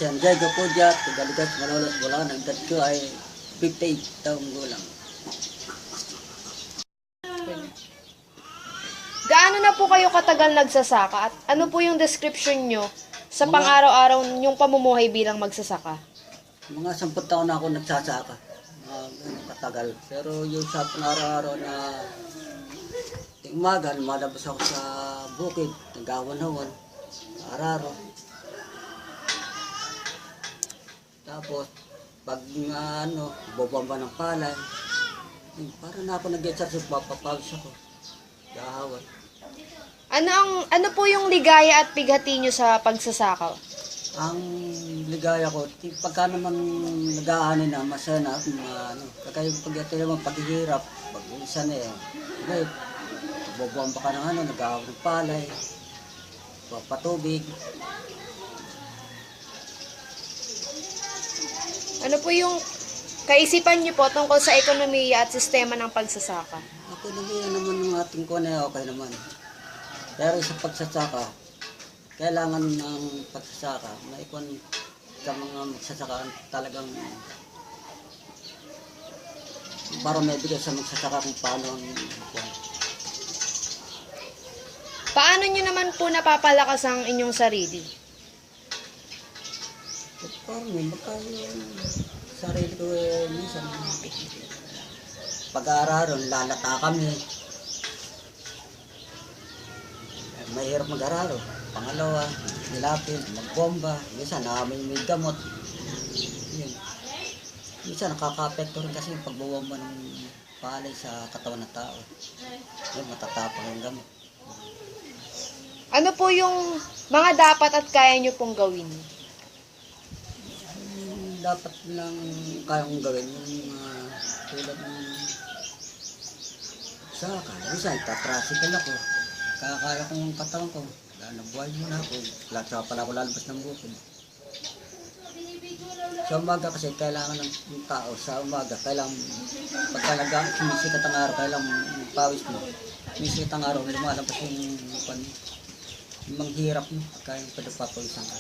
Diego Pujat, Kagaligas, Malolos, Bulangan. Ang edad ko ay 58 taong gulang. Gaano na po kayo katagal nagsasaka at ano po yung description nyo sa Mga- pang-araw-araw yung pamumuhay bilang magsasaka? Mga 10 taon na ako nagsasaka. Ganun katagal. Pero yung sa pang-araw-araw na umaga, lumalabas ako sa bukid, nag-awan-awan, araro. Tapos, pag bobomba ng palay, para na ako nag-exercise, papapawis ako. Gahawan. Ano po yung ligaya at bighati nyo sa pagsasaka? Ang ligaya ko, pagka naman nag-aani na, masaya na, kagaya pag ito naman paghihirap, pag isa na ngayon, bobomba ka ng nag-ahawan ng palay, papatubig. Ano po yung kaisipan nyo po tungkol sa ekonomiya at sistema ng pagsasaka? Ako naman yung ating ko na okay naman. Pero sa pagsasaka, kailangan ng pagsasaka, maikon sa mga magsasaka talagang para may bigay sa magsasaka kung paano ang Paano nyo naman po napapalakas ang inyong sarili? parang may magkano yung sarili ko minsan. Pag-aararon, lalata kami. Mahirap mag-araro. Pangalawa, nilapin, magbomba. Minsan, may gamot. Yun. Minsan, nakaka-apekto rin kasi yung pagbobomba ng palay sa katawan ng tao. Yun, matatapang yung gamot. Ano po yung mga dapat at kaya nyo pong gawin? Dapat lang kayang gawin yung tulad ng saka. Minsan, tatrasikal ako. Kaya ko yung katawan ko. Nabuhay muna ako. Lahat pala ako lalabas ng bukid. Sa umaga kasi kailangan ng tao. Sa umaga, kailangan pagka sumisikat ang araw, kailangan pawis mo. Sumisikat ang araw, lumalabas yung manghirap mo. Kaya yung pagpapawisan ka.